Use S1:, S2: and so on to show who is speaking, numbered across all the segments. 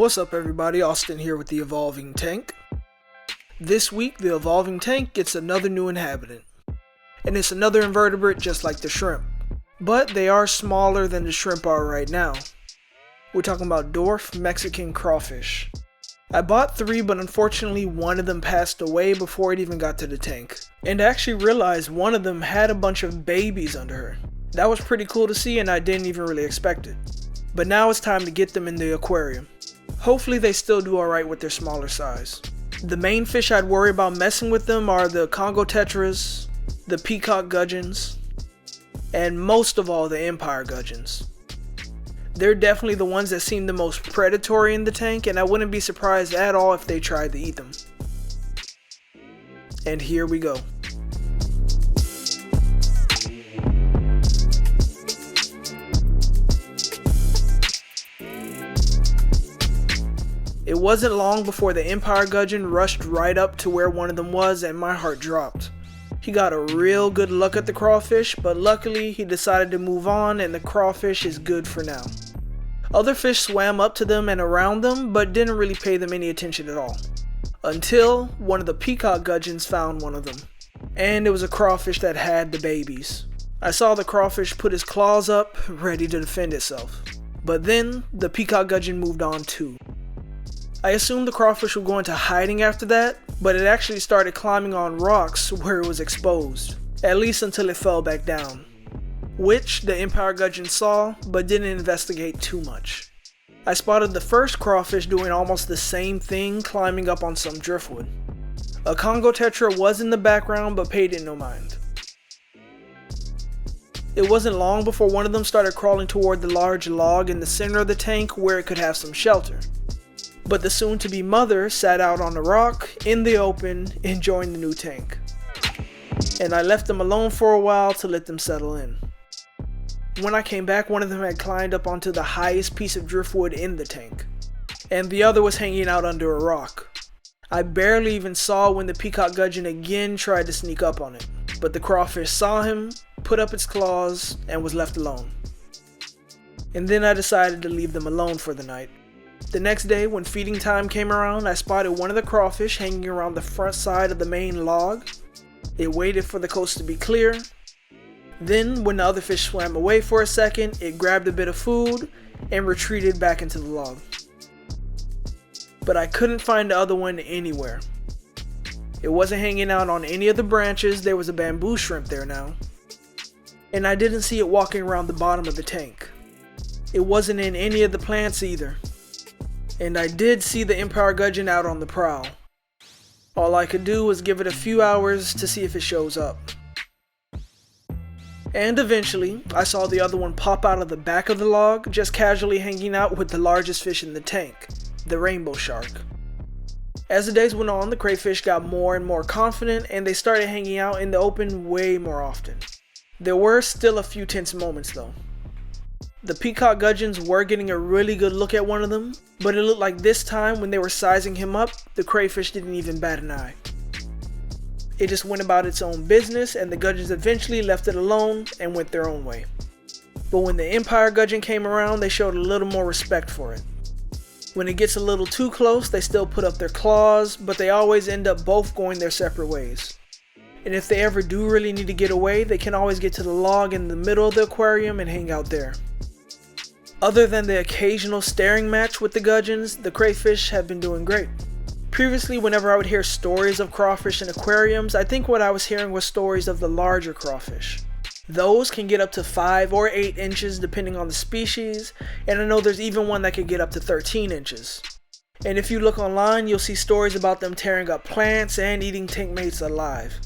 S1: What's up everybody, Austin here with the Evolving Tank. This week the Evolving Tank gets another new inhabitant. And it's another invertebrate just like the shrimp. But they are smaller than the shrimp are right now. We're talking about dwarf Mexican crawfish. I bought 3, but unfortunately one of them passed away before it even got to the tank. And I actually realized one of them had a bunch of babies under her. That was pretty cool to see and I didn't even really expect it. But now it's time to get them in the aquarium. Hopefully they still do alright with their smaller size. The main fish I'd worry about messing with them are the Congo tetras, the peacock gudgeons, and most of all the empire gudgeons. They're definitely the ones that seem the most predatory in the tank, and I wouldn't be surprised at all if they tried to eat them. And here we go. It wasn't long before the empire gudgeon rushed right up to where one of them was and my heart dropped. He got a real good look at the crawfish, but luckily he decided to move on and the crawfish is good for now. Other fish swam up to them and around them, but didn't really pay them any attention at all. Until one of the peacock gudgeons found one of them. And it was a crawfish that had the babies. I saw the crawfish put his claws up, ready to defend itself. But then the peacock gudgeon moved on too. I assumed the crawfish would go into hiding after that, but it actually started climbing on rocks where it was exposed, at least until it fell back down, which the empire gudgeon saw but didn't investigate too much. I spotted the first crawfish doing almost the same thing, climbing up on some driftwood. A Congo tetra was in the background but paid it no mind. It wasn't long before one of them started crawling toward the large log in the center of the tank where it could have some shelter. But the soon-to-be mother sat out on the rock, in the open, enjoying the new tank. And I left them alone for a while to let them settle in. When I came back, one of them had climbed up onto the highest piece of driftwood in the tank. And the other was hanging out under a rock. I barely even saw when the peacock gudgeon again tried to sneak up on it. But the crawfish saw him, put up its claws, and was left alone. And then I decided to leave them alone for the night. The next day, when feeding time came around, I spotted one of the crawfish hanging around the front side of the main log. It waited for the coast to be clear. Then, when the other fish swam away for a second, it grabbed a bit of food and retreated back into the log. But I couldn't find the other one anywhere. It wasn't hanging out on any of the branches. There was a bamboo shrimp there now. And I didn't see it walking around the bottom of the tank. It wasn't in any of the plants either. And I did see the empire gudgeon out on the prowl. All I could do was give it a few hours to see if it shows up. And eventually, I saw the other one pop out of the back of the log, just casually hanging out with the largest fish in the tank, the rainbow shark. As the days went on, the crayfish got more and more confident and they started hanging out in the open way more often. There were still a few tense moments though. The peacock gudgeons were getting a really good look at one of them, but it looked like this time when they were sizing him up, the crayfish didn't even bat an eye. It just went about its own business and the gudgeons eventually left it alone and went their own way. But when the empire gudgeon came around, they showed a little more respect for it. When it gets a little too close, they still put up their claws, but they always end up both going their separate ways. And if they ever do really need to get away, they can always get to the log in the middle of the aquarium and hang out there. Other than the occasional staring match with the gudgeons, the crayfish have been doing great. Previously, whenever I would hear stories of crawfish in aquariums, I think what I was hearing was stories of the larger crawfish. Those can get up to 5 or 8 inches depending on the species, and I know there's even one that could get up to 13 inches. And if you look online, you'll see stories about them tearing up plants and eating tank mates alive.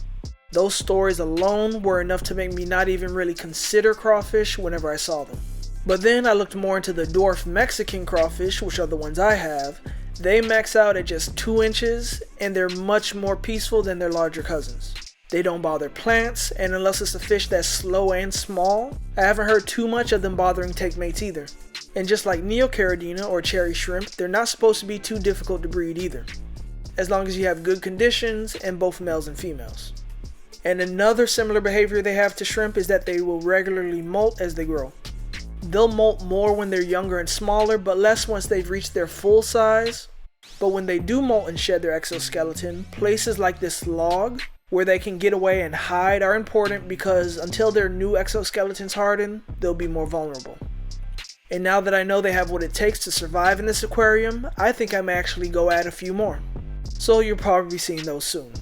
S1: Those stories alone were enough to make me not even really consider crawfish whenever I saw them. But then I looked more into the dwarf Mexican crawfish, which are the ones I have. They max out at just 2 inches and they're much more peaceful than their larger cousins. They don't bother plants, and unless it's a fish that's slow and small, I haven't heard too much of them bothering tank mates either. And just like Neocaridina or cherry shrimp, they're not supposed to be too difficult to breed either, as long as you have good conditions and both males and females. And another similar behavior they have to shrimp is that they will regularly molt as they grow. They'll molt more when they're younger and smaller, but less once they've reached their full size. But when they do molt and shed their exoskeleton, places like this log, where they can get away and hide, are important because until their new exoskeletons harden, they'll be more vulnerable. And now that I know they have what it takes to survive in this aquarium, I think I may actually go add a few more. So you'll probably be seeing those soon.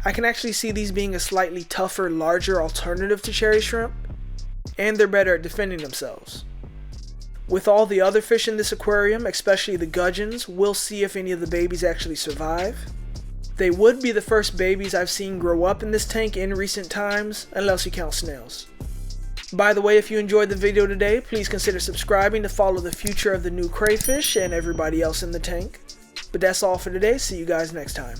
S1: I can actually see these being a slightly tougher, larger alternative to cherry shrimp, and they're better at defending themselves. With all the other fish in this aquarium, especially the gudgeons, we'll see if any of the babies actually survive. They would be the first babies I've seen grow up in this tank in recent times, unless you count snails. By the way, if you enjoyed the video today, please consider subscribing to follow the future of the new crayfish and everybody else in the tank. But that's all for today, see you guys next time.